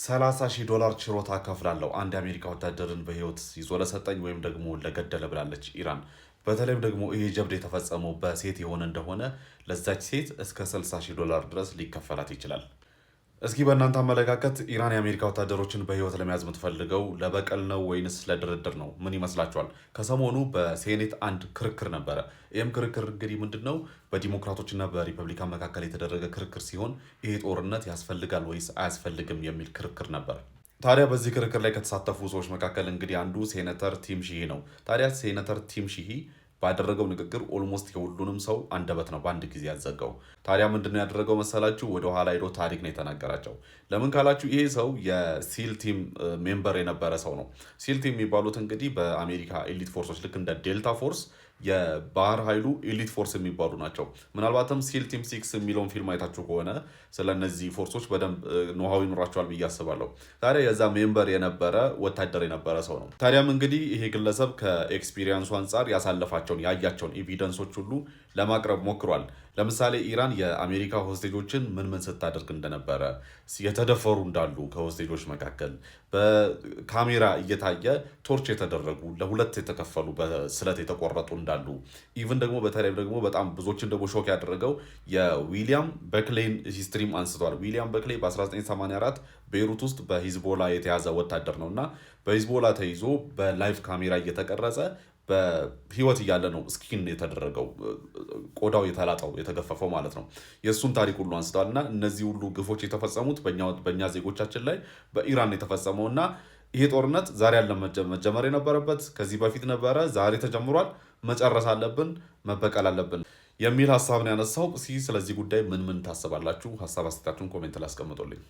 $30,000 ችሮታ ከፍላለሁ አንድ የአሜሪካ ወታደርን በህይወት ይዞ ለሰጠኝ ወይም ደግሞ ለገደለ ብላለች ኢራን። በተለይም ደግሞ ይሄ ጀብድ የተፈጸመው በሴት የሆነ እንደሆነ ለዛች ሴት እስከ $60,000 ድረስ ሊከፈላት ይችላል። እስኪ በእናንተ አመለካከት ኢራን የአሜሪካ ወታደሮችን በህይወት ለመያዝ የምትፈልገው ለበቀል ነው ወይንስ ለድርድር ነው? ምን ይመስላችኋል? ከሰሞኑ በሴኔት አንድ ክርክር ነበረ። ይህም ክርክር እንግዲህ ምንድን ነው? በዲሞክራቶችና በሪፐብሊካን መካከል የተደረገ ክርክር ሲሆን ይሄ ጦርነት ያስፈልጋል ወይስ አያስፈልግም የሚል ክርክር ነበር። ታዲያ በዚህ ክርክር ላይ ከተሳተፉ ሰዎች መካከል እንግዲህ አንዱ ሴኔተር ቲም ሺሂ ነው። ታዲያ ሴኔተር ቲም ሺሂ ባደረገው ንግግር ኦልሞስት የሁሉንም ሰው አንደበት ነው በአንድ ጊዜ ያዘጋው። ታዲያ ምንድነው ያደረገው መሰላችሁ? ወደ ኋላ ሄዶ ታሪክ ነው የተናገራቸው። ለምን ካላችሁ ይሄ ሰው የሲል ቲም ሜምበር የነበረ ሰው ነው። ሲል ቲም የሚባሉት እንግዲህ በአሜሪካ ኤሊት ፎርሶች ልክ እንደ ዴልታ ፎርስ የባህር ኃይሉ ኤሊት ፎርስ የሚባሉ ናቸው። ምናልባትም ሲል ቲም 6 የሚለውን ፊልም አይታችሁ ከሆነ ስለነዚህ ፎርሶች በደንብ ኖሃው ይኖራቸዋል ብዬ አስባለሁ። ታዲያ የዛ ሜምበር የነበረ ወታደር የነበረ ሰው ነው። ታዲያም እንግዲህ ይሄ ግለሰብ ከኤክስፒሪየንሱ አንጻር ያሳለፋቸውን ያያቸውን ኤቪደንሶች ሁሉ ለማቅረብ ሞክሯል። ለምሳሌ ኢራን የአሜሪካ ሆስቴጆችን ምን ስታደርግ እንደነበረ፣ የተደፈሩ እንዳሉ ከሆስቴጆች መካከል በካሜራ እየታየ ቶርች የተደረጉ ለሁለት የተከፈሉ በስለት የተቆረጡ እንዳሉ፣ ኢቭን ደግሞ በተለይ ደግሞ በጣም ብዙዎችን ደግሞ ሾክ ያደረገው የዊሊያም በክሌን ሂስትሪም አንስቷል። ዊሊያም በክሌይ በ1984 ቤይሩት ውስጥ በሂዝቦላ የተያዘ ወታደር ነው እና በሂዝቦላ ተይዞ በላይቭ ካሜራ እየተቀረጸ በህይወት እያለ ነው ስኪን የተደረገው፣ ቆዳው የተላጠው የተገፈፈው ማለት ነው። የእሱን ታሪክ ሁሉ አንስተዋል እና እነዚህ ሁሉ ግፎች የተፈጸሙት በእኛ ዜጎቻችን ላይ በኢራን የተፈጸመው እና ይሄ ጦርነት ዛሬ ያለ መጀመር የነበረበት ከዚህ በፊት ነበረ፣ ዛሬ ተጀምሯል፣ መጨረስ አለብን፣ መበቀል አለብን የሚል ሀሳብ ነው ያነሳው። ስለዚህ ጉዳይ ምን ታስባላችሁ? ሀሳብ አስተያየታችሁን ኮሜንት ላይ አስቀምጡልኝ።